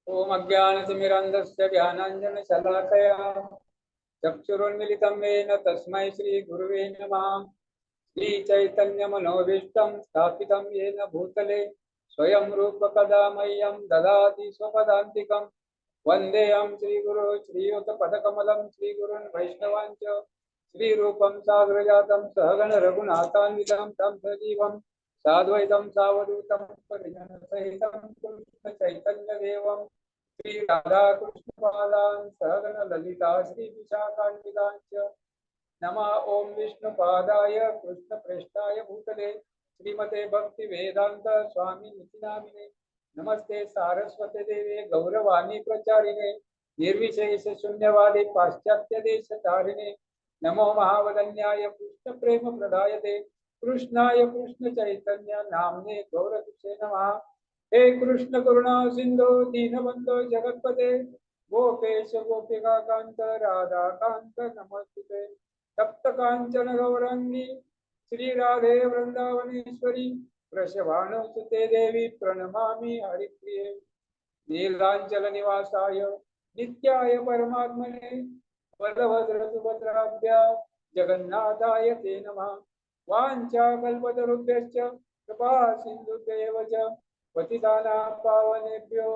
ओम अज्ञानतिमिरन्धस्य ज्ञानाञ्जनशलाकया चक्षुरुन्मिलितं येन तस्मै श्रीगुरुवे नमः। श्रीचैतन्यमनोभीष्टं स्थापितं येन भूतले स्वयं रूप कदा मह्यं ददाति स्वपदान्तिकं। वन्देऽहं श्रीगुरो श्रीयुतपदकमलं श्रीगुरुन् वैष्णवाञ्च श्रीरूपं साग्रजातं सहगण रघुनाथान्वितं तं सजीवं साद्वैतं सावधूतं परिजनसहितं कृष्ण चैतन्यदेवं श्री राधा कृष्ण पादान सहगण ललिता श्री विशाखान्वितांच नमः। ओम विष्णुपादाय कृष्ण प्रेष्ठाय भूतले श्रीमते भक्ति वेदांत स्वामी नितिनामिने नमस्ते सारस्वते देवे गौरवाणी प्रचारिणे निर्विशेष शून्यवादी पाश्चात्य देश तारिणे नमो महावदन्याय कृष्ण प्रेम प्रदायते कृष्णाय कृष्ण चैतन्य नामने गौरविषे नमः। हे कृष्ण करुणा सिंधु दीनबंधो जगतपते गोपेश गोपिका कांत राधा कांत नमस्ते तप्त कांचन गौरंगी श्री राधे वृंदावनेश्वरी वृषभानुसुते देवी प्रणमामि हरिप्रिये नीलांचल निवासाय नित्याय परमात्मने बलभद्र सुभद्राभ्या जगन्नाथाय ते नमः। वाञ्छाकल्पतरुभ्यश्च कृपा सिन्धुभ्येव च पतितानां पावनेभ्यो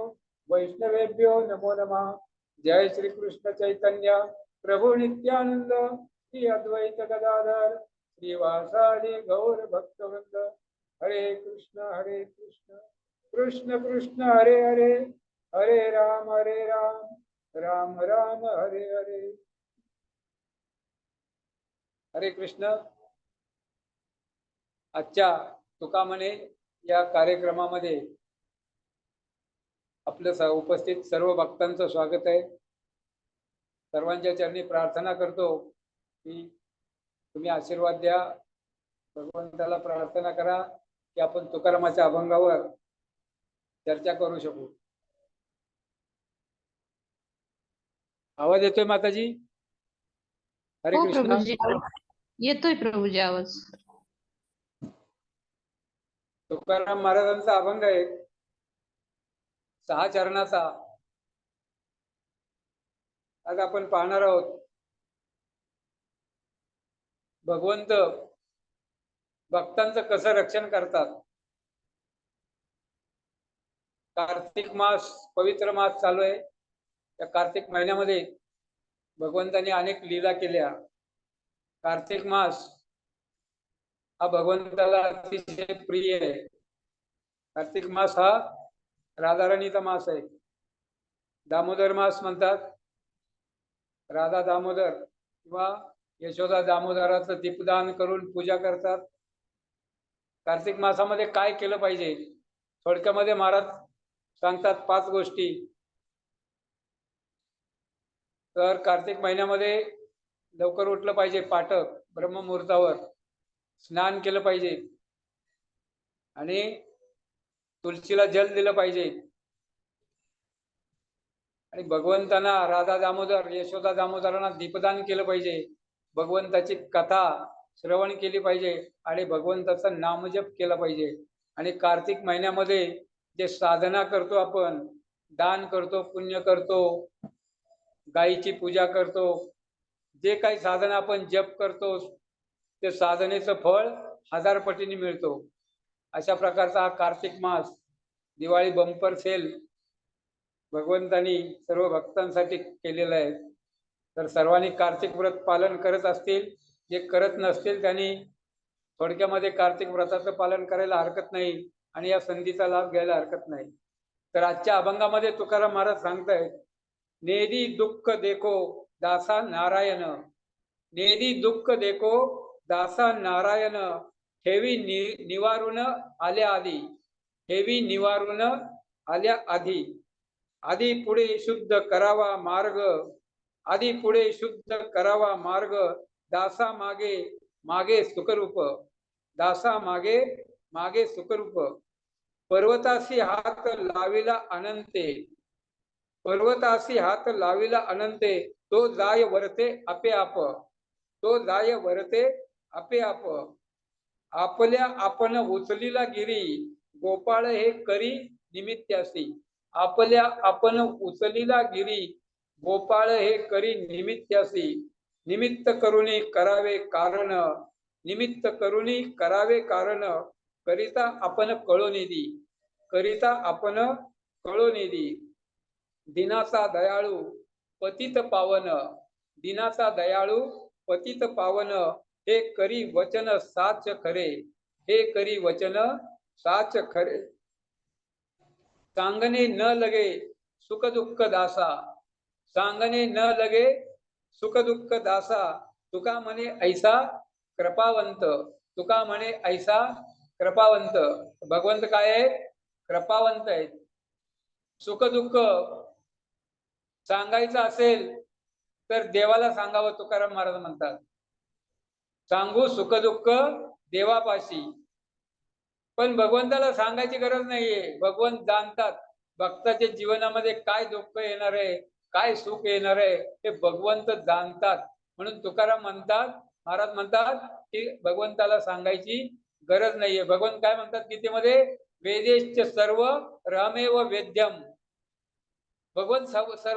वैष्णवेभ्यो नमो नमः। जय श्री कृष्ण चैतन्य प्रभु नित्यानंद श्री अद्वैत गदाधर श्रीवासादि गौर भक्तवृंद। हरे कृष्ण कृष्ण कृष्ण हरे हरे हरे राम राम राम हरे हरे। हरे कृष्ण। आजच्या तुका म्हणे या कार्यक्रमामध्ये आपलं उपस्थित सर्व भक्तांचं स्वागत आहे। सर्वांच्या चरणी प्रार्थना करतो की तुम्ही आशीर्वाद द्या। भगवंताला प्रार्थना करा की आपण तुकारामाच्या अभंगावर चर्चा करू शकू। आवाज येतोय माताजी? हरे हो कृष्ण। प्रभुजी, येतोय प्रभुजी आवाज। तुकाराम महाराजांचा अभंग आहे 6 चरणाचा। आज आपण पाहणार आहोत भगवंत भक्तांचं कसं रक्षण करतात। कार्तिक मास पवित्र मास चालू आहे। त्या कार्तिक महिन्यामध्ये भगवंतांनी अनेक लीला केल्या। कार्तिक मास हा भगवंताला अतिशय प्रिय आहे। कार्तिक मास हा राधाराणीचा मास आहे। दामोदर मास म्हणतात, राधा दामोदर किंवा यशोदा दामोदराचं दीपदान करून पूजा करतात। कार्तिक मासामध्ये काय केलं पाहिजे थोडक्यामध्ये महाराज सांगतात 5 गोष्टी। तर कार्तिक महिन्यामध्ये लवकर उठलं पाहिजे, पाटक ब्रह्ममुहूर्तावर स्नान केलं पाहिजे आणि तुलसीला जल दिलं पाहिजे आणि भगवंतांना राधा दामोदर यशोदा दामोदरांना दीपदान केलं पाहिजे। भगवंताची कथा श्रवण केली पाहिजे आणि भगवंताचा नामजप केला पाहिजे। आणि कार्तिक महिन्यामध्ये जे साधना करतो आपण, दान करतो, पुण्य करतो, गायीची पूजा करतो, जे काही साधना आपण जप करतो ते साधनेचं फळ 1000 पटीने मिळतो। अशा प्रकारचा हा कार्तिक मास दिवाळी बंपर सेल भगवंतांनी सर्व भक्तांसाठी केलेला आहे। तर सर्वांनी कार्तिक व्रत पालन करत असतील, जे करत नसतील त्यांनी थोडक्यामध्ये कार्तिक व्रताचं पालन करायला हरकत नाही आणि या संधीचा लाभ घ्यायला हरकत नाही। तर आजच्या अभंगामध्ये तुकाराम महाराज सांगतायत, नेदी दुःख देखो दासा नारायण, नेदी दुःख देखो दासा नारायण, ठेवी निवारून आल्या आधी, ठेवी निवारून आल्या आधी, आधी पुढे शुद्ध करावा मार्ग, आधी पुढे शुद्ध करावा मार्ग, दासा मागे मागे सुखरूप, दासा मागे मागे सुखरूप, पर्वतासी हात लाविला अनंते, पर्वतासी हात लाविला अनंते, तो जाय वरते आपे आप, तो जाय वरते आपे आप, आपल्या आपण उचलीला गिरी, गोपाळ हे करी निमित्यासी, आपल्या आपण उचलीला गिरी गोपाळ हे करी निमित्यासी निमित्त करुणी करावे कारण निमित्त करुणी करावे कारण करिता आपण कळोनिधी करिता आपण कळोनिधी दिनाचा दयाळू पतित पावन दिनाचा दयाळू पतित पावन हे करी वचन साच खरे हे करी वचन साच खरे सांगणे न लगे सुख दुःख दासा सांगणे न लगे सुख दुःख दासा तुका म्हणे ऐसा कृपावंत तुका म्हणे ऐसा कृपावंत भगवंत काय आहे कृपावंत आहेत सुख दुःख सांगायचं असेल तर देवाला सांगावं तुकाराम महाराज म्हणतात सांगू सुख दुःख देवापाशी पण भगवंताला सांगायची गरज नाहीये भगवंत जाणतात भक्ताच्या जीवनामध्ये काय दुःख येणार आहे काय सुख येणार आहे हे भगवंत जाणतात म्हणून तुकाराम म्हणतात महाराज म्हणतात की भगवंताला सांगायची गरज नाहीये भगवंत काय म्हणतात गीतेमध्ये वेदेश्च सर्व रामेव वेद्यम भगवंत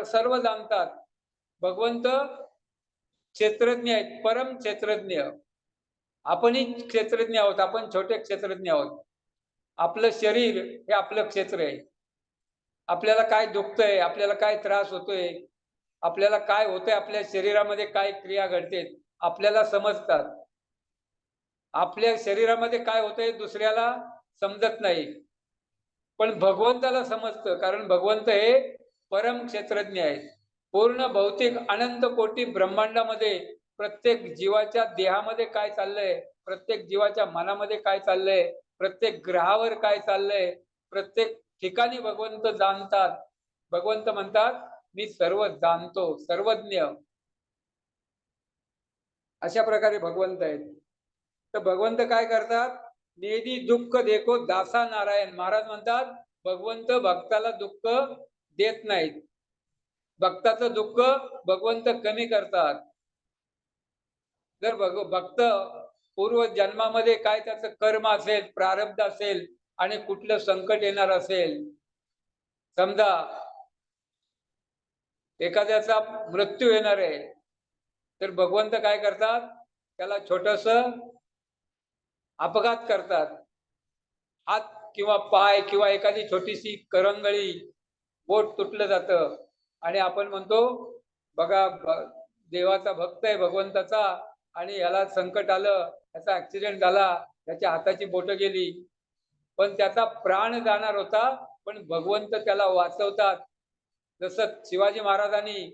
सर्व जाणतात भगवंत क्षेत्रज्ञ आहेत परम क्षेत्रज्ञ आपणही क्षेत्रज्ञ आहोत आपण छोटे क्षेत्रज्ञ आहोत आपलं शरीर हे आपलं क्षेत्र आहे आपल्याला काय दुखतंय आपल्याला काय त्रास होतोय आपल्याला काय होतंय आपल्या शरीरामध्ये काय क्रिया घडते आपल्याला समजतात आपल्या शरीरामध्ये काय होतंय दुसऱ्याला समजत नाही पण भगवंताला समजतं कारण भगवंत हे परम क्षेत्रज्ञ आहेत पूर्ण भौतिक अनंत कोटी ब्रह्मांडामध्ये प्रत्येक जीवाच्या देहामध्ये काय चाललंय प्रत्येक जीवाच्या मनामध्ये काय चाललंय प्रत्येक ग्रहावर काय चाललंय प्रत्येक ठिकाणी भगवंत जाणतात भगवंत म्हणतात मी सर्व जाणतो सर्वज्ञ अशा प्रकारे भगवंत आहेत तर भगवंत काय करतात नेदी दुःख देखो दासा नारायण महाराज म्हणतात भगवंत भक्ताला दुःख देत नाहीत भक्ताचं दुःख भगवंत कमी करतात जर भक्त पूर्व जन्मामध्ये काय त्याचं कर्म असेल प्रारब्ध असेल आणि कुठलं संकट येणार असेल समजा एखाद्याचा मृत्यू येणार आहे तर भगवंत काय करतात त्याला छोटस अपघात करतात हात किंवा पाय किंवा एखादी छोटीशी करंगळी बोट तुटलं जातं आणि आपण म्हणतो बघा देवाचा भक्त आहे भगवंताचा आणि याला संकट आलं याचा ऍक्सिडेंट झाला त्याच्या हाताची बोट गेली पण त्याचा प्राण जाणार होता पण भगवंत त्याला वाचवतात जसं शिवाजी महाराजांनी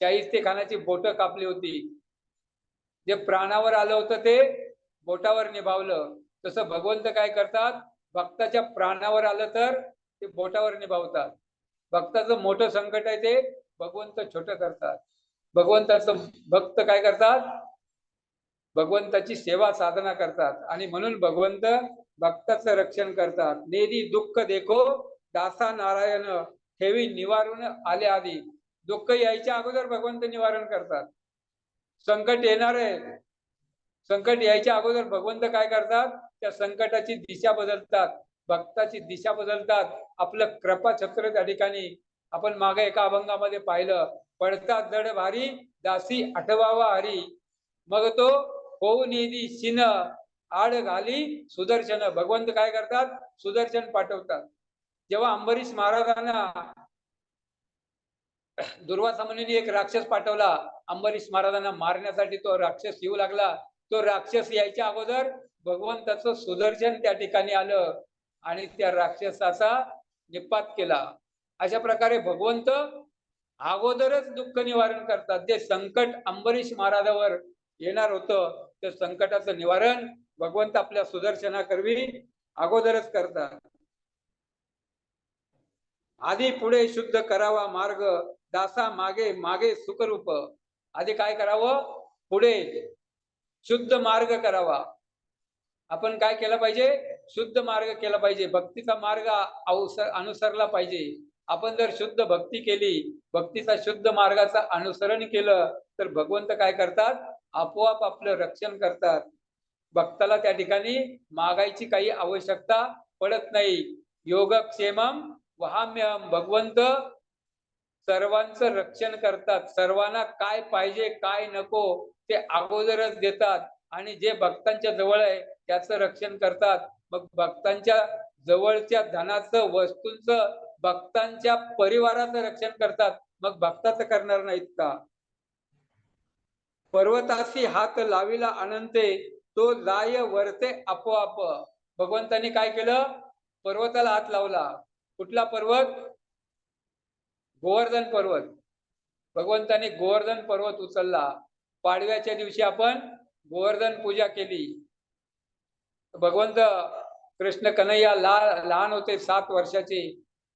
शाहिस्तेखानाची बोट कापली होती जे प्राणावर आलं होतं ते बोटावर निभावलं तसं भगवंत काय करतात भक्ताच्या प्राणावर आलं तर ते बोटावर निभावतात भक्ताचं मोठं संकट आहे ते भगवंत छोटं करतात भगवंताचं भक्त काय करतात भगवंताची सेवा साधना करतात आणि म्हणून भगवंत भक्ताचं रक्षण करतात नेदी दुःख देखो दासा नारायण ठेवी निवारून आले आधी दुःख यायच्या अगोदर भगवंत निवारण करतात संकट येणार आहे संकट यायच्या अगोदर भगवंत काय करतात त्या संकटाची दिशा बदलतात भक्ताची दिशा बदलतात आपलं कृपा छत्र त्या ठिकाणी आपण मागे एका अभंगामध्ये पाहिलं पडता जड भारी दासी आठवावा हरी मग तो होऊ निधी शिन आड घाली सुदर्शन भगवंत काय करतात सुदर्शन पाठवतात जेव्हा अंबरीश महाराजांना दुर्वासा मुनीने एक राक्षस पाठवला अंबरीश महाराजांना मारण्यासाठी तो राक्षस येऊ लागला तो राक्षस यायच्या अगोदर भगवंताचं सुदर्शन त्या ठिकाणी आलं आणि त्या राक्षसाचा निपात केला अशा प्रकारे भगवंत अगोदरच दुःख निवारण करतात जे संकट अंबरीश महाराजावर येणार होतं ते संकटाचं निवारण भगवंत आपल्या सुदर्शनाकरवी अगोदरच करतात आधी पुढे शुद्ध करावा मार्ग दासा मागे मागे सुखरूप आधी काय करावं पुढे शुद्ध मार्ग करावा आपण काय केलं पाहिजे शुद्ध मार्ग केला पाहिजे भक्तीचा मार्ग अनुसरला पाहिजे आपण जर शुद्ध भक्ती केली भक्तीचा शुद्ध मार्गाचा अनुसरण केलं तर भगवंत काय करतात आपोआप आपलं रक्षण करतात भक्ताला त्या ठिकाणी मागायची काही आवश्यकता पडत नाही योगक्षेमम वहाम्यहम, भगवंत सर्वांचं रक्षण करतात. सर्वांना काय पाहिजे काय नको ते अगोदरच देतात आणि जे भक्तांच्या जवळ आहे त्याचं रक्षण करतात. मग भक्तांच्या जवळच्या धनाचं, वस्तूंचं, भक्तांच्या परिवाराचं रक्षण करतात. मग भक्ताचं करणार नाहीत का? पर्वताशी हात लाविला अनंते, तो जाय वरते आपोआप. भगवंतांनी काय केलं? पर्वताला हात लावला. कुठला पर्वत? गोवर्धन पर्वत. भगवंतांनी गोवर्धन पर्वत उचलला. पाडव्याच्या दिवशी आपण गोवर्धन पूजा केली. भगवंत कृष्ण कन्हैया लहान होते, 7 वर्षाचे.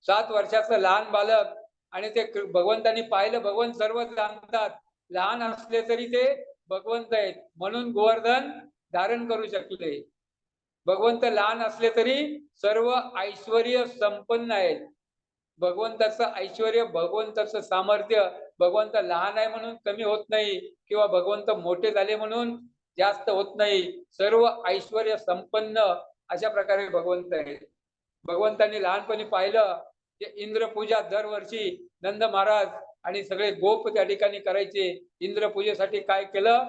7 वर्षाचं लहान बालक, आणि ते भगवंतांनी पाहिलं. भगवंत सर्व जाणतात, लहान असले तरी ते भगवंत आहेत म्हणून गोवर्धन धारण करू शकले. भगवंत लहान असले तरी सर्व ऐश्वर्य संपन्न आहेत. भगवंताचं ऐश्वर्य, भगवंताचं सामर्थ्य, भगवंत लहान आहे म्हणून कमी होत नाही किंवा भगवंत मोठे झाले म्हणून जास्त होत नाही. सर्व ऐश्वर्य संपन्न अशा प्रकारे भगवंत आहेत. भगवंतांनी लहानपणी पाहिलं की इंद्रपूजा दरवर्षी नंद महाराज आणि सगळे गोप त्या ठिकाणी करायचे. इंद्रपूजेसाठी काय केलं?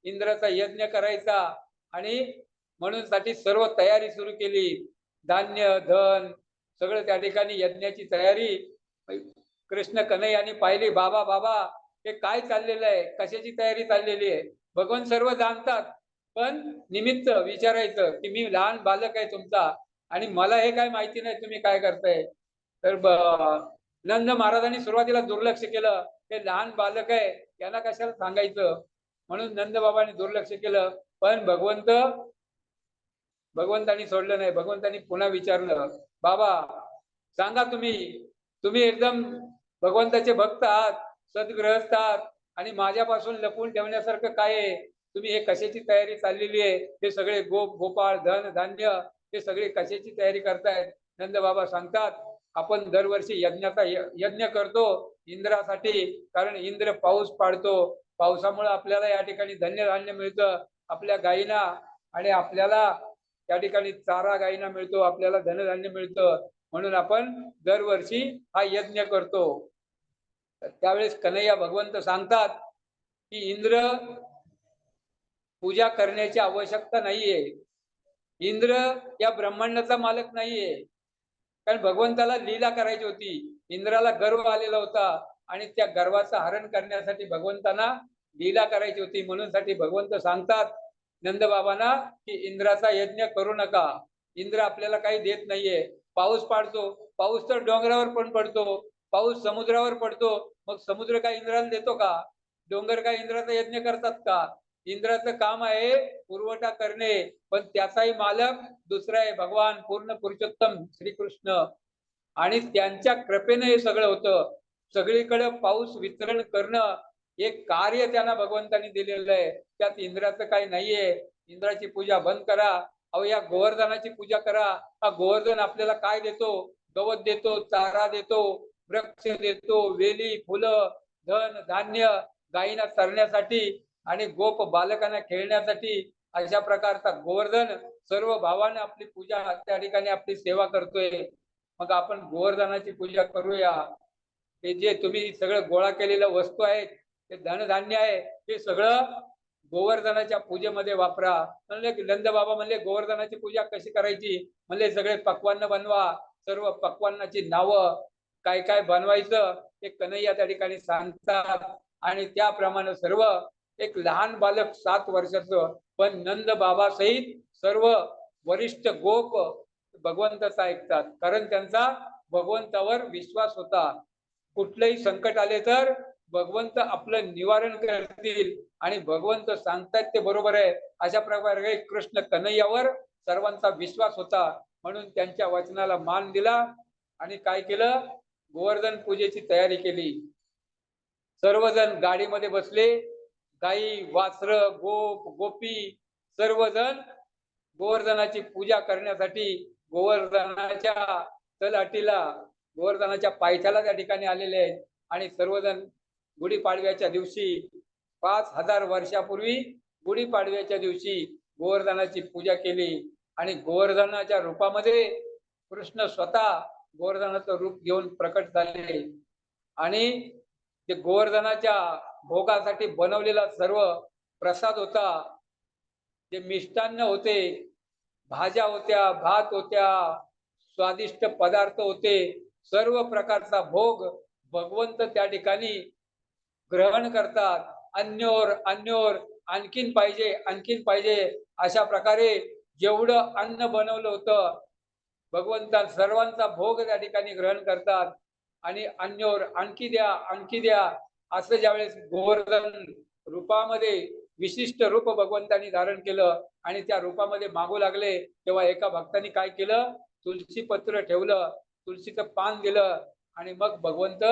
इंद्राचा यज्ञ करायचा आणि म्हणून साठी सर्व तयारी सुरू केली. धान्य, धन सगळं त्या ठिकाणी यज्ञाची तयारी. कृष्ण कन्हैयाने पाहिली. बाबा बाबा हे काय चाललेलं आहे? कशाची तयारी चाललेली आहे? भगवान सर्व जाणतात, पण निमित्त विचारायचं की मी लहान बालक आहे तुमचा आणि मला हे काय माहिती नाही तुम्ही काय करताय. तर नंद महाराजांनी सुरुवातीला दुर्लक्ष केलं. हे लहान बालक आहे, यांना कशाला सांगायचं म्हणून नंद बाबांनी दुर्लक्ष केलं. पण भगवंतांनी सोडलं नाही. भगवंतांनी पुन्हा विचारलं, बाबा सांगा, तुम्ही एकदम भगवंताचे भक्त आहात, सद्गृहस्थ आहात आणि माझ्यापासून लपवून ठेवण्यासारखं काय आहे? तुम्ही हे कशाची तयारी चाललेली आहे? हे सगळे गोपाळ, धन धान्य हे सगळे कशाची तयारी करतायत? नंद बाबा सांगतात, आपण दरवर्षी यज्ञ करतो इंद्रासाठी, कारण इंद्र पाऊस पाडतो. पावसामुळे आपल्याला या ठिकाणी धान्य मिळतं, आपल्या गायींना, आणि आपल्याला त्या ठिकाणी चारा गायींना मिळतो, आपल्याला धनधान्य मिळतं. म्हणून आपण दरवर्षी हा यज्ञ करतो. त्यावेळेस कन्हैया भगवंत सांगतात की इंद्र पूजा करण्याची आवश्यकता नाहीये. इंद्र या ब्रह्मांडाचा मालक नाहीये. कारण भगवंताला लीला करायची होती. इंद्राला गर्व आलेला होता आणि त्या गर्वाचं हरण करण्यासाठी भगवंतांना लीला करायची होती. म्हणून साठी भगवंत सांगतात नंदबाबांना की इंद्राचा यज्ञ करू नका. इंद्र आपल्याला काही देत नाहीये. पाऊस पाडतो, पाऊस तर डोंगरावर पण पडतो, पाऊस समुद्रावर पडतो. मग समुद्र काय इंद्राला देतो का? डोंगर काय इंद्राचा यज्ञ करतात का? इंद्राचं काम आहे पुरवठा करणे, पण त्याचाही मालक दुसरा आहे, भगवान पूर्ण पुरुषोत्तम श्रीकृष्ण. आणि त्यांच्या कृपेने हे सगळं होतं. सगळीकडे पाऊस वितरण करणं हे कार्य त्यांना भगवंतांनी दिलेलं आहे. त्यात इंद्राचं काही नाहीये. इंद्राची पूजा बंद करा. अहो, या गोवर्धनाची पूजा करा. हा गोवर्धन आपल्याला काय देतो? गवत देतो, चारा देतो, वृक्ष देतो, वेली, फुलं, धन धान्य, गायींना चरण्यासाठी आणि गोप बालकांना खेळण्यासाठी. अशा प्रकारचा गोवर्धन सर्व भावाने आपली पूजा त्या ठिकाणी आपली सेवा करतोय. मग आपण गोवर्धनाची पूजा करूया. हे जे तुम्ही सगळं गोळा केलेल्या वस्तू आहेत, ते धनधान्य आहे, ते सगळं गोवर्धनाच्या पूजेमध्ये वापरा. म्हणले नंद बाबा म्हणले गोवर्धनाची पूजा कशी करायची? म्हणले सगळे पक्वान्न बनवा. सर्व पक्वान्नाची नावं काय काय बनवायचं ते कन्हैया त्या ठिकाणी सांगतात आणि त्याप्रमाणे सर्व एक लहान बालक 7 वर्षाचं, पण नंद बाबा सहित सर्व वरिष्ठ गोप भगवंताचा ऐकतात, कारण त्यांचा भगवंतावर विश्वास होता. कुठलेही संकट आले तर भगवंत आपलं निवारण करतील आणि भगवंत सांगतात ते बरोबर आहे, अशा प्रकारे कृष्ण कन्हैयावर सर्वांचा विश्वास होता. म्हणून त्यांच्या वचनाला मान दिला आणि काय केलं? गोवर्धन पूजेची तयारी केली. सर्वजण गाडीमध्ये बसले. गाई, वासर, गोप गोपी सर्वजण गोवर्धनाची पूजा करण्यासाठी गोवर्धनाच्या तलहटीला, गोवर्धनाच्या पायथ्याला त्या ठिकाणी आलेले आहेत. आणि सर्वजण गुढीपाडव्याच्या दिवशी 5000 वर्षापूर्वी गुढीपाडव्याच्या दिवशी गोवर्धनाची पूजा केली आणि गोवर्धनाच्या रूपामध्ये कृष्ण स्वतः गोवर्धनाचं रूप घेऊन प्रकट झाले आणि ते गोवर्धनाच्या भोगासाठी बनवलेला सर्व प्रसाद होता, जे मिष्टान्न होते, भाज्या होत्या, भात होत्या, स्वादिष्ट पदार्थ होते, सर्व प्रकारचा भोग भगवंत त्या ठिकाणी ग्रहण करतात. अन्योर अन्योर, आणखीन पाहिजे, आणखीन पाहिजे, अशा प्रकारे जेवढं अन्न बनवलं होतं भगवंता सर्वांचा भोग त्या ठिकाणी ग्रहण करतात आणि अन्योर आणखी द्या, आणखी द्या, असं ज्यावेळेस गोवर्धन रूपामध्ये विशिष्ट रूप भगवंतांनी धारण केलं आणि त्या रूपामध्ये मागू लागले, तेव्हा एका भक्तांनी काय केलं, तुलसी पत्र ठेवलं, तुलसीचं पान दिलं आणि मग भगवंत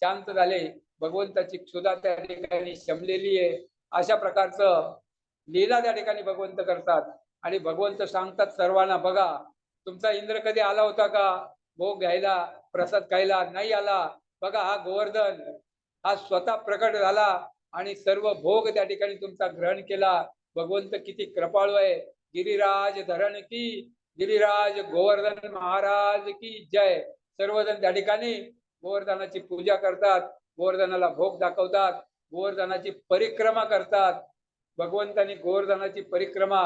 शांत झाले. भगवंताची क्षुधा त्या ठिकाणी शमलेली आहे. अशा प्रकारचं लीला त्या ठिकाणी भगवंत करतात आणि भगवंत सांगतात सर्वांना, बघा तुमचा इंद्र कधी आला होता का भोग घ्यायला, प्रसाद खायला? नाही आला. बघा हा गोवर्धन हा स्वतः प्रकट झाला आणि सर्व भोग त्या ठिकाणी तुमचा ग्रहण केला. भगवंत किती कृपाळू आहे. गिरिराज धरण की, गिरिराज गोवर्धन महाराज की जय. सर्वजण त्या ठिकाणी गोवर्धनाची पूजा करतात, गोवर्धनाला भोग दाखवतात, गोवर्धनाची परिक्रमा करतात. भगवंतांनी गोवर्धनाची परिक्रमा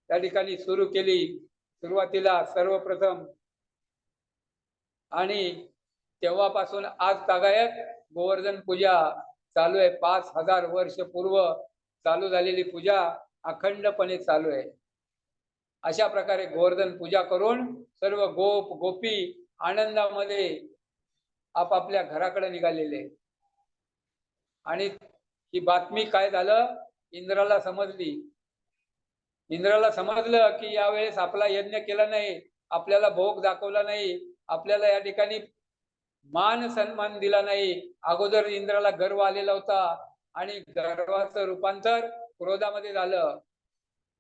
त्या ठिकाणी सुरू केली सुरुवातीला सर्वप्रथम, आणि तेव्हापासून आज तागायत गोवर्धन पूजा चालू आहे. 5000 वर्ष पूर्व चालू झालेली पूजा अखंडपणे चालू आहे. अशा प्रकारे गोवर्धन पूजा करून सर्व गोप गोपी आनंदामध्ये आपापल्या घराकडे निघालेले. आणि ही बातमी काय झालं, इंद्राला समजली. इंद्राला समजलं की यावेळेस आपला यज्ञ केला नाही, आपल्याला भोग दाखवला नाही, आपल्याला या ठिकाणी मान सन्मान दिला नाही. अगोदर इंद्राला गर्व आलेला होता आणि गर्वाचं रूपांतर क्रोधामध्ये झालं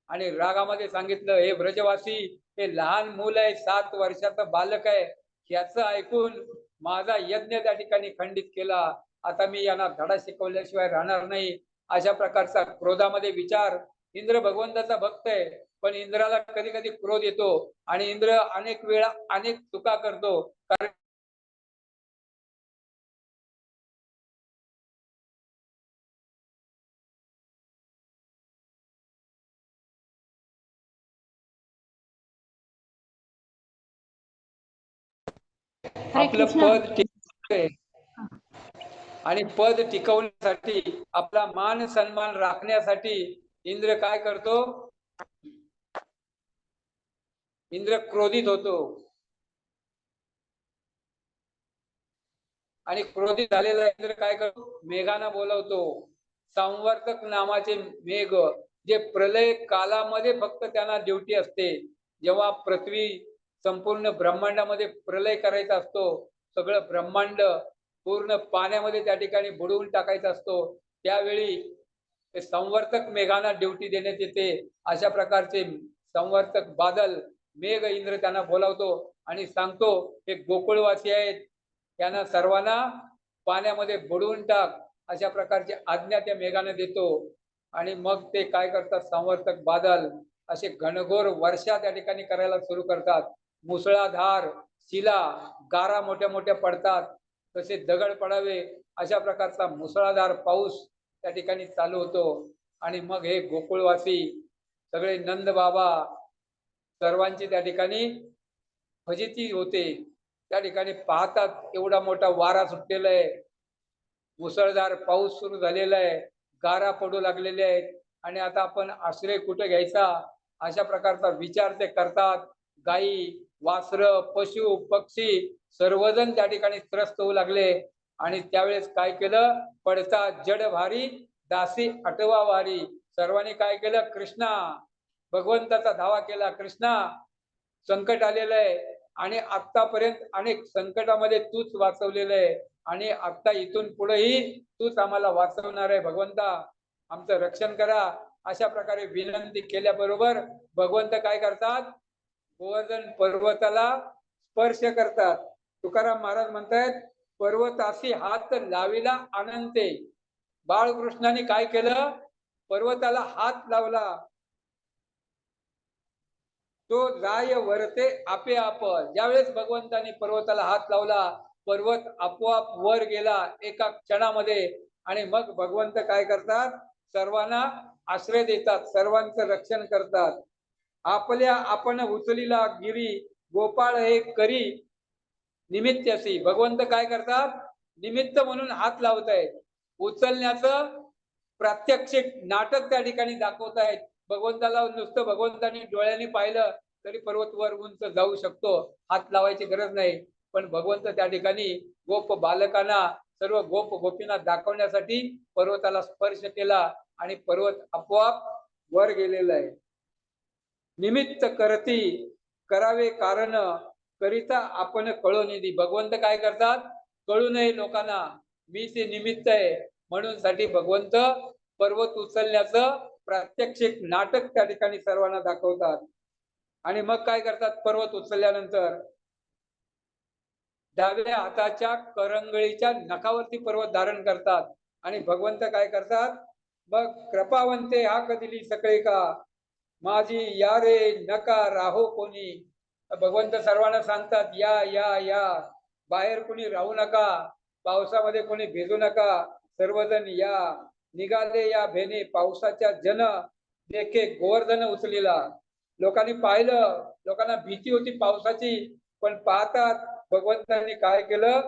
आणि रागामध्ये सांगितलं, हे ब्रजवासी, हे लहान मूल आहे, 7 वर्षाचं बालक आहे, याचं ऐकून माझा यज्ञ त्या ठिकाणी खंडित केला. आता मी यांना धडा शिकवल्याशिवाय राहणार नाही. अशा प्रकारचा क्रोधामध्ये विचार. इंद्र भगवंताचा भक्त आहे, पण इंद्राला कधी कधी क्रोध येतो आणि इंद्र अनेक वेळा अनेक चुका करतो. कारण हरे आपलं कृष्ण. पद टिकवणे आणि पद टिकवण्यासाठी, आपला मान सन्मान राखण्यासाठी इंद्र काय करतो, इंद्र क्रोधित होतो आणि क्रोधित झालेला इंद्र काय करतो, मेघांना बोलवतो. संवर्तक नामाचे मेघ, जे प्रलय कालामध्ये फक्त त्यांना ड्युटी असते. जेव्हा पृथ्वी संपूर्ण ब्रह्मांडामध्ये प्रलय करायचा असतो, सगळं ब्रह्मांड पूर्ण पाण्यामध्ये त्या ठिकाणी बुडवून टाकायचा असतो, त्यावेळी ते संवर्तक मेघांना ड्युटी देण्यात येते. अशा प्रकारचे संवर्तक बादल मेघ इंद्र त्यांना बोलावतो आणि सांगतो, हे गोकुळवासी आहेत, त्यांना सर्वांना पाण्यामध्ये बुडवून टाक. अशा प्रकारची आज्ञा त्या मेघाने देतो आणि मग ते काय करतात, संवर्तक बादल असे घनघोर वर्षा त्या ठिकाणी करायला सुरू करतात. मुसळाधार शिला गारा मोठ्या मोठ्या पडतात, तसे दगड पडावे अशा प्रकारचा मुसळाधार पाऊस त्या ठिकाणी चालू होतो. आणि मग हे गोकुळवासी सगळे नंद बाबा सर्वांची त्या ठिकाणी फजिती होते. त्या ठिकाणी पाहतात एवढा मोठा वारा सुटलेला आहे, मुसळधार पाऊस सुरू झालेला आहे, गारा पडू लागलेले आहेत आणि आता आपण आश्रय कुठे घ्यायचा अशा प्रकारचा विचार ते करतात. गायी वासर पशु पक्षी सर्वजण त्या ठिकाणी त्रस्त होऊ लागले आणि त्यावेळेस काय केलं, पडता जड भारी दासी अटवा वारी. सर्वांनी काय केलं, कृष्णा भगवंताचा धावा केला. कृष्णा संकट आलेलं आहे आणि आतापर्यंत अनेक संकटामध्ये तूच वाचवलेलं आहे आणि आता इथून पुढेही तूच आम्हाला वाचवणार आहे. भगवंता आमचं रक्षण करा. अशा प्रकारे विनंती केल्याबरोबर भगवंत काय करतात, गोवर्धन पर्वताला स्पर्श करतात. तुकाराम महाराज म्हणतात, पर्वताशी हात लाविला अनंते. बाळकृष्णाने काय केलं, पर्वताला हात लावला. तो जाय वरते आपे आप. ज्यावेळेस भगवंतानी पर्वताला हात लावला, पर्वत आपोआप वर गेला एका क्षणामध्ये. आणि मग भगवंत काय करतात, सर्वांना आश्रय देतात, सर्वांचं रक्षण करतात. आपल्या आपण उचलीला गिरी गोपाळ हे करी निमित्तसी. भगवंत काय करतात, निमित्त म्हणून हात लावतायत. उचलण्याचं प्रात्यक्षिक नाटक त्या ठिकाणी दाखवतायत. भगवंताला नुसतं भगवंतानी डोळ्यांनी पाहिलं तरी पर्वत वर उंच जाऊ शकतो, हात लावायची गरज नाही. पण भगवंत त्या ठिकाणी गोप बालकांना, सर्व गोप गोपींना दाखवण्यासाठी पर्वताला स्पर्श केला आणि पर्वत आपोआप वर गेलेला आहे. निमित्त करती करावे कारण करिता आपण कळो निधी. भगवंत काय करतात, कळू नये लोकांना मी ते निमित्त आहे म्हणून साठी भगवंत पर्वत उचलण्याचं प्रात्यक्षिक नाटक त्या ठिकाणी सर्वांना दाखवतात. आणि मग काय करतात, पर्वत उचलल्यानंतर डाव्या हाताच्या करंगळीच्या नखावरती पर्वत धारण करतात. आणि भगवंत काय करतात, मग कृपावंते हाक दिली सगळे का माझी या रे नका राहो कोणी. भगवंत सर्वांना सांगतात या या या, बाहेर कोणी राहू नका, पावसामध्ये कोणी भिजू नका, सर्वजण या. निघाले या भेने पावसाच्या जन देखे गोवर्धन उचलीला. लोकांनी पाहिलं, लोकांना भीती होती पावसाची, पण पाहतात भगवंतांनी काय केलं,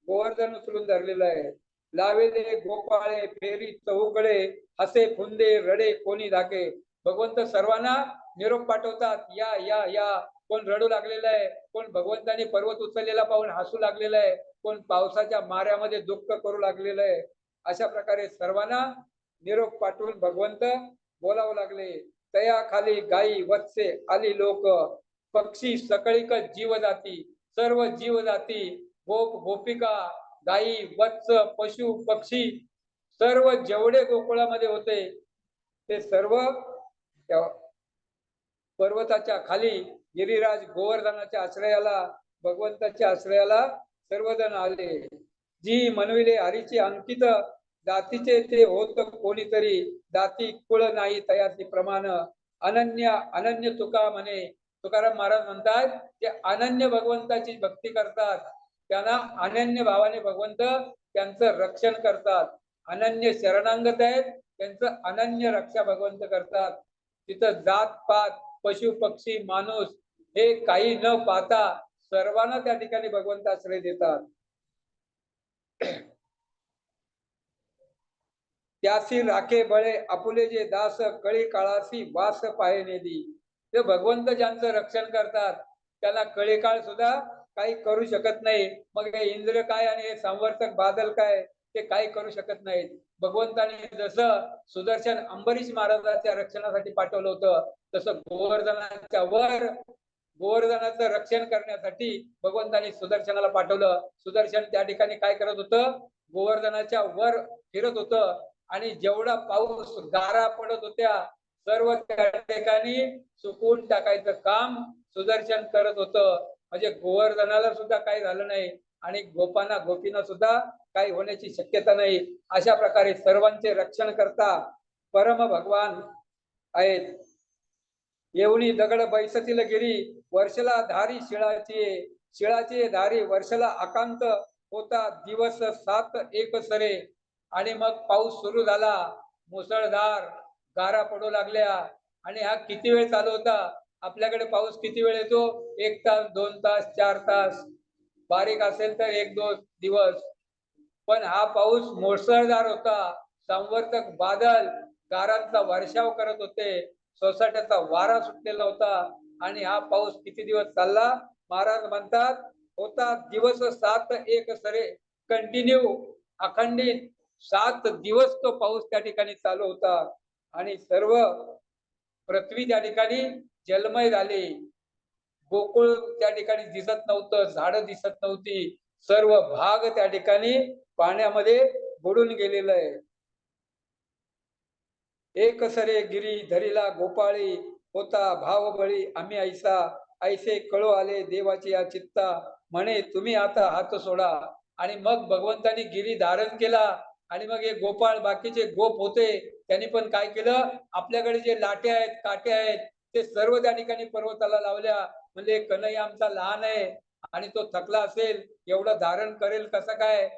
गोवर्धन उचलून धरलेलं आहे. लावेले गोपाळे फेरी चौकडे हसे फुंदे रडे कोणी धाके. भगवंत सर्वांना निरोप पाठवतात या या या. कोण रडू लागलेलं आहे, कोण भगवंतांनी पर्वत उचललेला पाहून हसू लागलेलं आहे, कोण पावसाच्या माऱ्यामध्ये दुःख करू लागलेलं आहे. अशा प्रकारे सर्वांना निरोप पाठवून भगवंत बोलावं लागले. तया खाली गायी वत्से आली लोक, पक्षी सकळीक जीव जाती. सर्व जीव जाती, गोप गोपिका, गायी वत्स पशु पक्षी, सर्व जेवढे गोकुळामध्ये होते ते सर्व पर्वताच्या खाली गिरिराज गोवर्धनाच्या आश्रयाला, भगवंताच्या आश्रयाला सर्वजण आले. जी मनविले हरीचे अंकित जातीचे ते होत कोणीतरी, जाती कुळ नाही तयाची प्रमाण. अनन्य अनन्य तुका म्हणे. तुकाराम महाराज म्हणतात ते अनन्य भगवंताची भक्ती करतात, त्यांना अनन्य भावाने भगवंत त्यांचं रक्षण करतात. अनन्य शरणांगत आहेत, त्यांचं अनन्य रक्षा भगवंत करतात. तिथं जात पात पशु पक्षी माणूस हे काही न पाहता सर्वांना त्या ठिकाणी भगवंत आश्रय देतात. त्यासी राखे बळे आपुले जे दास, कळी काळासी वास पाहे नेदी. ते भगवंत ज्यांचं रक्षण करतात त्यांना कळी काळ सुद्धा काही करू शकत नाही. मग हे इंद्र काय आणि हे संवर्तक बादल काय, ते काही करू शकत नाहीत. भगवंताने जसं सुदर्शन अंबरीश महाराजांच्या रक्षणासाठी पाठवलं होतं, तसं गोवर्धनाचं रक्षण करण्यासाठी भगवंताने सुदर्शनाला पाठवलं. सुदर्शन त्या ठिकाणी काय करत होतं, गोवर्धनाच्या वर फिरत होतं. आणि जेवढा पाऊस गारा पडत होत्या सर्व त्या ठिकाणी सुकून टाकायचं काम सुदर्शन करत होतं. म्हणजे गोवर्धनाला सुद्धा काही झालं नाही आणि गोपांना गोपींना सुद्धा काही होण्याची शक्यता नाही. अशा प्रकारे सर्वांचे रक्षण करता परम भगवान आहेत. येऊनी दगड बैसतील गिरी, वर्षला धारी शिळाची धारी, वर्षला आकांत होता दिवस 7 एक सरे. आणि मग पाऊस सुरू झाला, मुसळधार गारा पडू लागल्या. आणि हा किती वेळ चालू होता, आपल्याकडे पाऊस किती वेळ येतो, 1 तास 2 तास 4 तास, बारीक असेल तर 1-2 दिवस. पण हा पाऊस मुसळधार होता. संवर्तक बादल गारांचा वर्षाव करत होते, सोसाट्याचा वारा सुटलेला होता. आणि हा पाऊस किती दिवस चालला, महाराज म्हणतात होता दिवस 7 एक सरे. कंटिन्यू अखंडित 7 दिवस तो पाऊस त्या ठिकाणी चालू होता. आणि सर्व पृथ्वी त्या ठिकाणी जलमय झाली. गोकुळ त्या ठिकाणी दिसत नव्हतं, झाडं दिसत नव्हती, सर्व भाग त्या ठिकाणी पाण्यामध्ये बुडून गेलेलं आहे. एक सरे गिरी धरिला गोपाळी, होता भावबळी आम्ही ऐसा. ऐसे कळो आले देवाची या चित्ता, म्हणे तुम्ही आता हात सोडा. आणि मग भगवंतानी गिरी धारण केला. आणि मग हे गोपाळ बाकीचे गोप होते, त्यांनी पण काय केलं, आपल्याकडे जे लाटे आहेत काटे आहेत ते सर्व त्या ठिकाणी पर्वताला लावल्या. म्हणजे कन्हैया आमचा लहान आहे आणि तो थकला असेल, एवढं धारण करेल कसं काय,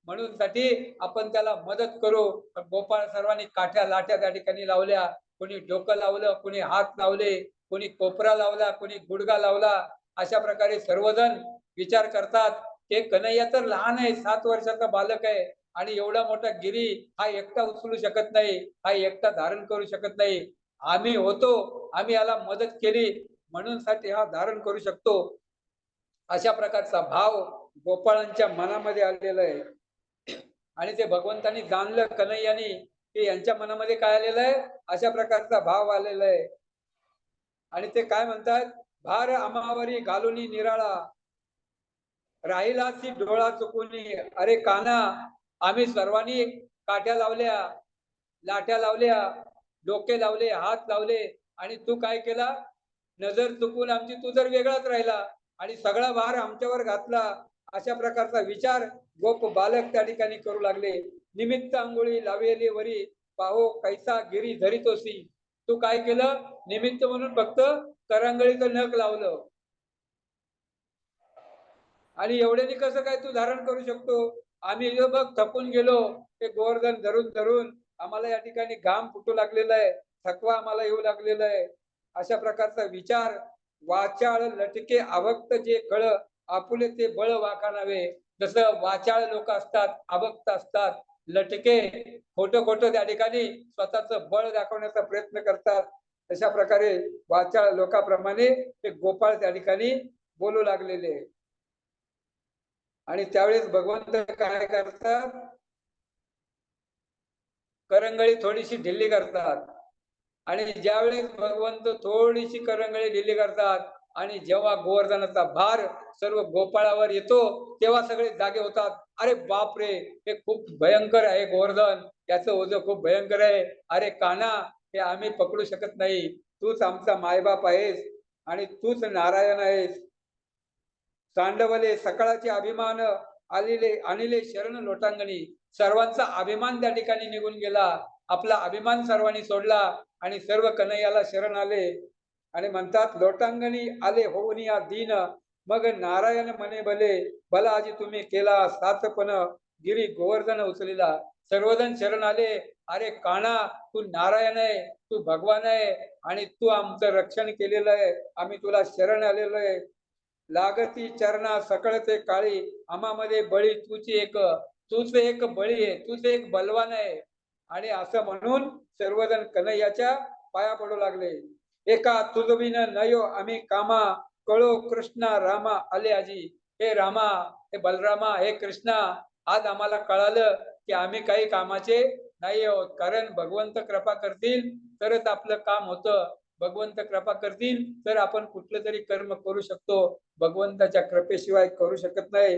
म्हणून साठी आपण त्याला मदत करू. गोपाळ सर्वांनी काठ्या लाठ्या त्या ठिकाणी लावल्या. कोणी डोकं लावलं, कोणी हात लावले, कोणी कोपरा लावला, कोणी गुडगा लावला. अशा प्रकारे सर्वजण विचार करतात की कन्हैया तर लहान आहे, 7 वर्षाचा बालक आहे आणि एवढा मोठा गिरी हा एकटा उचलू शकत नाही, हा एकटा धारण करू शकत नाही. आम्ही होतो, आम्ही याला मदत केली म्हणून साठी हा धारण करू शकतो. अशा प्रकारचा भाव गोपाळांच्या मनामध्ये आलेला आहे आणि ते भगवंतांनी जाणलं कन्हैयानी की यांच्या मनामध्ये काय आलेलं आहे, अशा प्रकारचा भाव आलेला आहे. आणि ते काय म्हणतात, भार आमावरी घालुनी निराळा राहिलासी डोळा चुकुनी. अरे काना, आम्ही सर्वांनी काठ्या लावल्या, लाठ्या लावल्या, डोके लावले, हात लावले आणि तू काय केला, नजर चुकून आमची तू तर वेगळाच राहिला आणि सगळा भार आमच्यावर घातला. अशा प्रकारचा विचार गोप बालक त्या ठिकाणी करू लागले. निमित्त अंघोळी लावेली वरी पाहो कैसा गिरी धरितोसी. तू काय केलं, निमित्त म्हणून फक्त करंगळीचं नख लावलं आणि एवढ्याने कसं काय तू धारण करू शकतो. आम्ही बघ थकून गेलो, ते गोवर्धन धरून धरून आम्हाला या ठिकाणी घाम फुटू लागलेला आहे, थकवा आम्हाला येऊ लागलेला आहे. अशा प्रकारचा विचार वाचाळ लटके अभक्त जे कळ आपुले ते बळ वाखाणावे. जसं वाचाळ लोक असतात, अभक्त असतात, लटके खोटं खोटं त्या ठिकाणी स्वतःच बळ दाखवण्याचा प्रयत्न करतात, तशा प्रकारे वाचाळ लोकांप्रमाणे ते गोपाळ त्या ठिकाणी बोलू लागलेले. आणि त्यावेळेस भगवंत काय करतात, करंगळी थोडीशी ढिल्ली करतात आणि ज्यावेळेस भगवंत थोडीशी करंगळी ढिल्ली करतात आणि जेव्हा गोवर्धनाचा भार सर्व गोपाळावर येतो तेव्हा सगळे जागे होतात. अरे बाप रे, हे खूप भयंकर आहे गोवर्धन, त्याचं ओझं खूप भयंकर आहे. अरे काना, हे आम्ही पकडू शकत नाही, तूच आमचा मायबाप आहेस आणि तूच नारायण आहेस. सांडवले सकाळाचे अभिमान आलेले आणले शरण लोटांगणी. सर्वांचा अभिमान त्या ठिकाणी निघून गेला, आपला अभिमान सर्वांनी सोडला आणि सर्व कन्हैयाला शरण आले आणि म्हणतात, लोटांगणी आले होऊन या दीन मग नारायण म्हणे भले भला आजी तुम्ही केला साचपण गिरी गोवर्धन उचलिला. सर्वजण शरण आले. अरे काना, तू नारायण आहे, तू भगवान आहे आणि तू आमचं रक्षण केलेलं आहे, आम्ही तुला शरण आलेलो आहे. लागती चरणा सकळते काळी आम्हामध्ये बळी तूच एक बळी आहे, तूच एक बलवान आहे. आणि असं म्हणून सर्वजण कन्हैयाच्या पाया पडू लागले. एका तुझविन नयो आम्ही कामा कळो कृष्णा रामा आले आजी. हे रामा, हे बलरामा, हे कृष्णा, आज आम्हाला कळालं की आम्ही काही कामाचे नाही आहोत, कारण भगवंत कृपा करतील तरच आपलं काम होतं. भगवंत कृपा करतील तर आपण कुठलं तरी कर्म करू शकतो, भगवंताच्या कृपेशिवाय करू शकत नाही.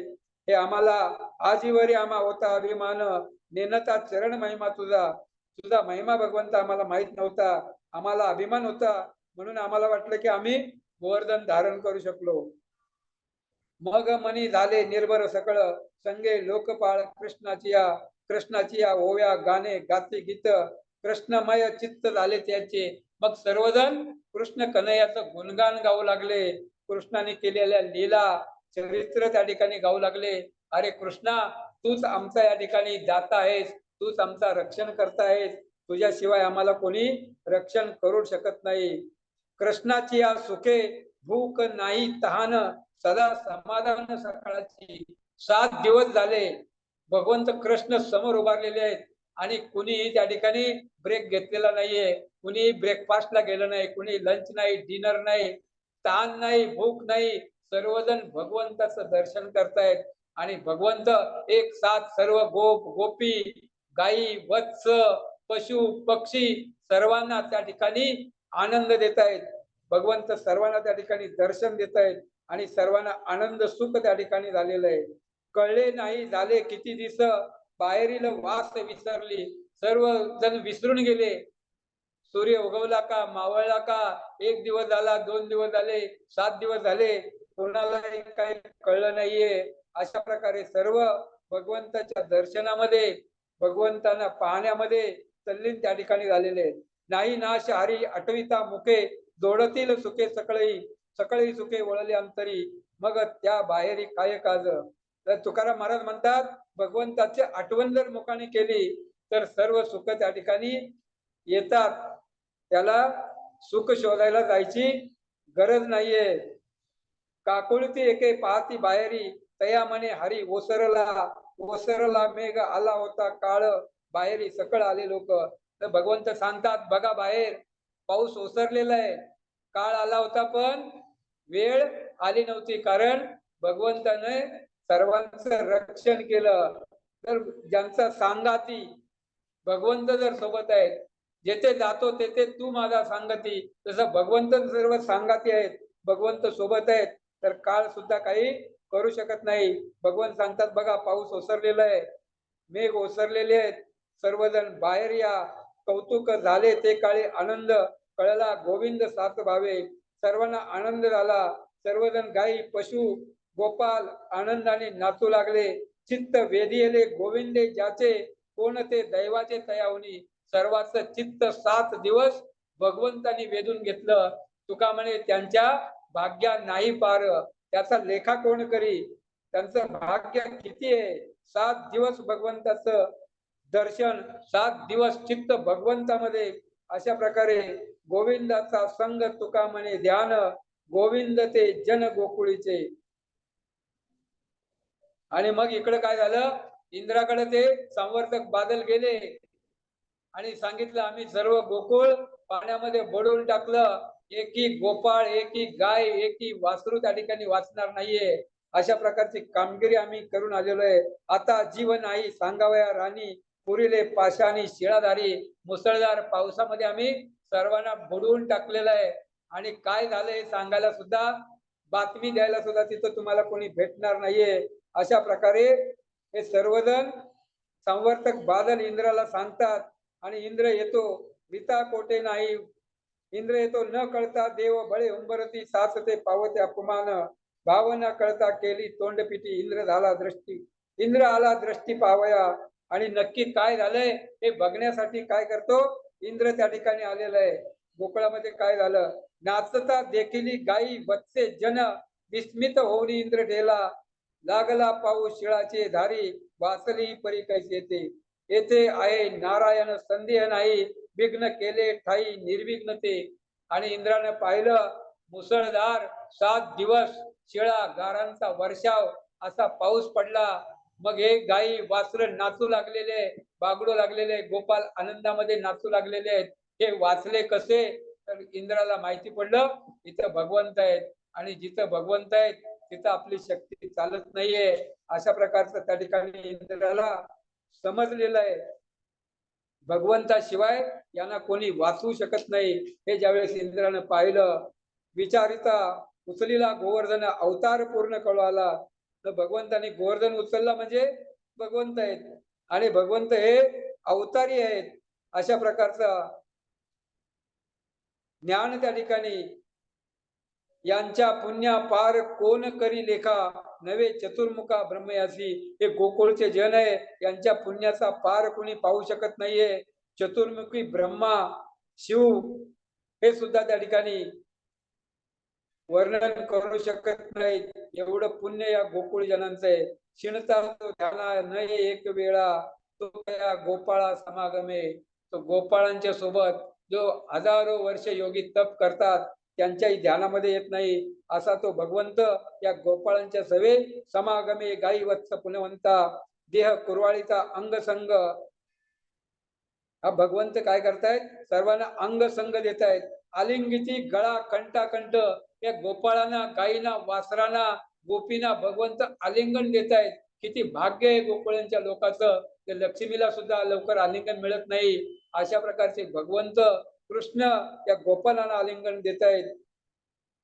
हे आम्हाला आजीवरी आम्हा होता अभिमान नेनता चरण महिमा तुझा. तुझा महिमा भगवंत आम्हाला माहित नव्हता, आम्हाला अभिमान होता म्हणून आम्हाला वाटलं की आम्ही गोवर्धन धारण करू शकलो. मग मनी झाले निर्भर सकळ संगे लोकपाळ कृष्णाची या ओव्या गाणे गाते गीत कृष्णमय चित्त झाले त्याचे. मग सर्वजण कृष्ण कन्हैयाचं गुणगान गाऊ लागले, कृष्णाने केलेल्या लीला चरित्र त्या ठिकाणी गाऊ लागले. अरे कृष्णा, तूच आमचा या ठिकाणी दाता आहेस, तूच आमचा रक्षण करता आहेस, तुझ्याशिवाय आम्हाला कोणी रक्षण करू शकत नाही. कृष्णाची या सुखे भूक नाही तहान सदा समाधान सकाळची. 7 दिवस झाले भगवंत कृष्ण समोर उभारलेले आहेत आणि कुणीही त्या ठिकाणी ब्रेक घेतलेला नाहीये, कुणी ब्रेकफास्टला गेलं नाही, कुणी लंच नाही, डिनर नाही, ताण नाही, भूक नाही. सर्वजण भगवंताचं दर्शन करतायत आणि भगवंत एक साथ सर्व गोप गोपी गायी वत्स पशु पक्षी सर्वांना त्या ठिकाणी आनंद देत आहेत. भगवंत सर्वांना त्या ठिकाणी दर्शन देत आहेत आणि सर्वांना आनंद सुख त्या ठिकाणी झालेलं आहे. कळले नाही झाले किती दिस बाहेरील वास विसरली. सर्व जण विसरून गेले, सूर्य उगवला का मावळला का, 1 दिवस झाला, 2 दिवस झाले, 7 दिवस झाले, कोणालाही काही कळलं नाहीये. अशा प्रकारे सर्व भगवंताच्या दर्शनामध्ये भगवंतांना पाहण्यामध्ये तल्लीन त्या ठिकाणी झालेले आहेत. नाही नाश हरी आठविता मुखे जोडतील सुखे सकळी सकळी सुखे वळले अंतरी मग त्या बाहेरी काय काज. तर तुकाराम महाराज म्हणतात भगवंताची आठवण जर मुखाने केली तर सर्व सुख त्या ठिकाणी येतात. त्याला सुख शोधायला जायची गरज नाहीये. काकुळती एके पाहती बाहेरी तया म्हणे हरी ओसरला ओसरला मेघ आला होता काळ बाहेरी सकळ आले लोक. तर भगवंत सांगतात बघा बाहेर पाऊस ओसरलेला आहे, काळ आला होता पण वेळ आली नव्हती, कारण भगवंताने सर्वांचं रक्षण केलं. तर ज्यांचा सांगाती भगवंत जर सोबत आहेत, जेथे जातो तेथे तू माझा सांगती, तसं भगवंत सर्व सांगाती आहेत, भगवंत सोबत आहेत, तर काळ सुद्धा काही करू शकत नाही. भगवंत सांगतात बघा पाऊस ओसरलेला आहे, मेघ ओसरलेले आहेत, सर्वजण बाहेर या. कौतुक झाले ते काळी आनंद कळला गोविंद सात भावे. सर्वांना आनंद झाला. सर्वजण गायी पशु गोपाल आनंदाने नाचू लागले. चित्त वेधिले गोविंदे ज्याचे कोण ते दैवाचे तयावनी. सर्वांचं चित्त 7 दिवस भगवंतानी वेधून घेतलं. तुका म्हणे त्यांच्या भाग्या नाही पार, त्याचा लेखा कोण करी. त्यांचं भाग्य किती आहे. 7 दिवस भगवंताचं दर्शन, 7 दिवस चित्त भगवंतामध्ये. अशा प्रकारे गोविंदाचा संग तुका म्हणे ध्यान गोविंद ते जन गोकुळीचे. आणि मग इकडे काय झालं, इंद्राकडे ते संवर्धक बादल गेले आणि सांगितलं आम्ही सर्व गोकुळ पाण्यामध्ये बुडवून टाकलं. एकी गोपाळ एकी गाय एकी वासरू त्या ठिकाणी वाचणार नाहीये. अशा प्रकारची कामगिरी आम्ही करून आलेलो आहे. आता जीवन नाही सांगावया राणी पुरीले पाशानी शिळाधारी. मुसळधार पावसामध्ये आम्ही सर्वांना बुडवून टाकलेलं आहे. आणि काय झालं हे सांगायला सुद्धा, बातमी द्यायला सुद्धा तिथं तुम्हाला कोणी भेटणार नाहीये. अशा प्रकारे हे सर्वजण संवर्तक बादल इंद्राला सांगतात आणि इंद्र येतो. विता कोटे नाही इंद्र येतो न कळता देव बळे उंबरती साचते पावते अपमान. भावना कळता केली तोंडपिटी इंद्र झाला दृष्टी. इंद्र आला दृष्टी पावया. आणि नक्की काय झालंय हे बघण्यासाठी काय करतो, इंद्र त्या ठिकाणी आलेला आहे. गोकुळामध्ये काय झालं, नाचता देखील गायी वत्से जन विस्मित होऊन इंद्र ढेला. लागला पाऊस शिळाचे धारी वासली परी कैसे येते. येथे आहे नारायण संदेह नाही विघ्न केले ठाई निर्विघ्नते. आणि इंद्राने पाहिलं मुसळधार 7 दिवस शिळा गारांचा वर्षाव असा पाऊस पडला. मग हे गायी वासर नाचू लागलेले, बागडू लागलेले, गोपाल आनंदामध्ये नाचू लागलेले आहेत. हे वाचले कसे, तर इंद्राला माहिती पडलं इथं भगवंत आहेत आणि जिथं भगवंत आहेत तिथं आपली शक्ती चालत नाहीये. अशा प्रकारचं त्या ठिकाणी इंद्राला समजलेलं आहे. भगवंताशिवाय यांना कोणी वाचवू शकत नाही. हे ज्यावेळेस इंद्रानं पाहिलं, विचारिता उचलीला गोवर्धन अवतार पूर्ण कळवाला. तर भगवंताने गोवर्धन उचलला म्हणजे भगवंत आहेत आणि भगवंत हे अवतारी आहेत. अशा प्रकारचा ज्ञान त्या ठिकाणी. यांच्या पुण्या पार कोण करी लेखा नवे चतुर्मुखा ब्रह्मयासी. हे गोकुळचे जन आहे, यांच्या पुण्याचा पार कोणी पाहू शकत नाहीये. चतुर्मुखी ब्रह्मा शिव हे सुद्धा त्या ठिकाणी वर्णन करू शकत नाही. एवढं पुण्य या गोकुळ जनांचं आहे. शिणता तो ध्याना नये एक वेळा तो या गोपाळा समागमे. तो गोपाळांच्या सोबत जो हजारो वर्ष योगी तप करतात त्यांच्याही ध्यानामध्ये येत नाही, असा तो भगवंत या गोपाळांच्या सवे समागमे. गाई वत्स पुण्यवंता देह कुरवाळीचा अंग संग. हा भगवंत काय करतायत, सर्वांना अंग संग देत आहेत. आलिंगीची गळा कंठाकंठ. या गोपाळांना गायीना वासरांना गोपीना भगवंत आलिंगन देत आहेत. किती भाग्य आहे गोकुळांच्या लोकांचं. ते लक्ष्मीला सुद्धा लवकर आलिंगन मिळत नाही. अशा प्रकारचे भगवंत कृष्ण या गोपालांना आलिंगन देत आहेत.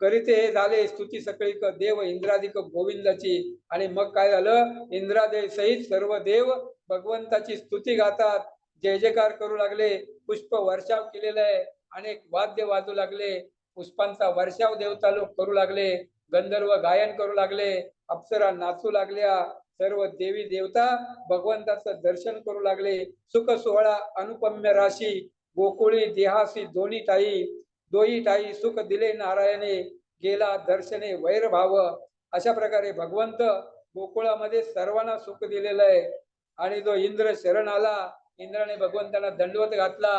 करीते हे झाले स्तुती सकळीक देव इंद्रादिक गोविंदाची. आणि मग काय झालं, इंद्रादेव सहित सर्व देव भगवंताची स्तुती गातात, जय जयकार करू लागले. पुष्प वर्षाव केलेला आहे, अनेक वाद्य वाजू लागले, पुष्पांचा वर्षाव देवता लोक करू लागले, गंधर्व गायन करू लागले, अप्सरा नाचू लागल्या, सर्व देवी देवता भगवंताचं दर्शन करू लागले. सुख सोहळा अनुपम्य राशी गोकुळी देहासी दोन्ही ताई. दोई ठाई सुख दिले नारायणे गेला दर्शने वैर भाव. अशा प्रकारे भगवंत गोकुळामध्ये सर्वांना सुख दिलेलं आहे. आणि जो इंद्र शरण आला, इंद्राने भगवंताला दंडवत घातला,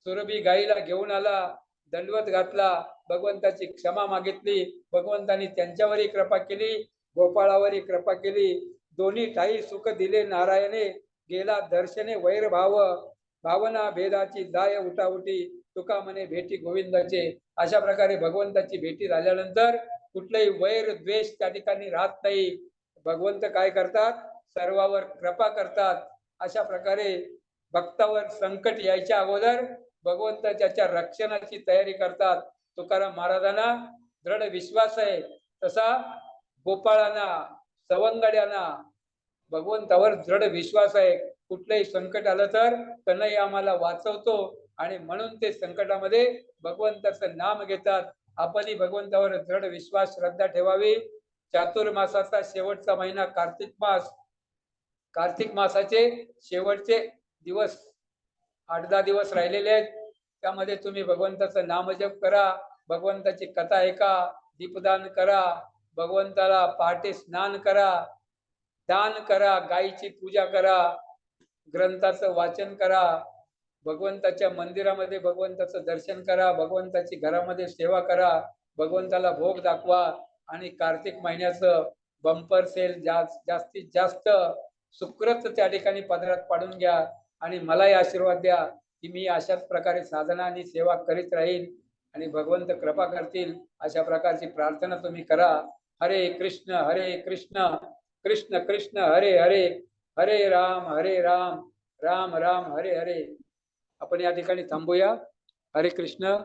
सुरभी गाईला घेऊन आला, दंडवत घातला, भगवंताची क्षमा मागितली, भगवंतानी त्यांच्यावरही कृपा केली, गोपाळावरही कृपा केली. दोन्ही ठाई सुख दिले नारायणे गेला दर्शने वैर भाव. भावना भेदाची जाय उठाउठी तुका म्हणे भेटी गोविंदाचे. अशा प्रकारे भगवंताची भेटी झाल्यानंतर कुठलाही वैर द्वेष त्या ठिकाणी राहत नाही. भगवंत काय करतात, सर्वावर कृपा करतात. अशा प्रकारे भक्तावर संकट यायच्या अगोदर भगवंत त्याच्या रक्षणाची तयारी करतात. तुकाराम महाराजांना दृढ विश्वास आहे, तसा गोपाळांना, सवंगड्यांना भगवंतावर दृढ विश्वास आहे. कुठलंही संकट आलं तर कन्हैया आम्हाला वाचवतो, आणि म्हणून ते संकटामध्ये भगवंताचं नाम घेतात. आपणही भगवंतावर दृढ विश्वास, श्रद्धा ठेवावी. चातुर्मासाचा शेवटचा महिना कार्तिक मास. कार्तिक मासाचे शेवटचे दिवस 8-10 दिवस राहिलेले आहेत. त्यामध्ये तुम्ही भगवंताचं नामजप करा, भगवंताची कथा ऐका, दीपदान करा, भगवंताला पहाटे स्नान करा, दान करा, गायीची पूजा करा, ग्रंथाचं वाचन करा, भगवंताच्या मंदिरामध्ये भगवंताचं दर्शन करा, भगवंताची घरामध्ये सेवा करा, भगवंताला भोग दाखवा. आणि कार्तिक महिन्याचं बंपर सेल जास्तीत जास्त सुकृत त्या ठिकाणी पदरात पाडून घ्या. आणि मलाही आशीर्वाद द्या की मी अशाच प्रकारे साधना आणि सेवा करीत राहील आणि भगवंत कृपा करतील. अशा प्रकारची प्रार्थना तुम्ही करा. हरे कृष्ण कृष्ण कृष्ण हरे हरे, हरे राम राम राम हरे हरे. आपण या ठिकाणी थांबूया. हरे कृष्ण.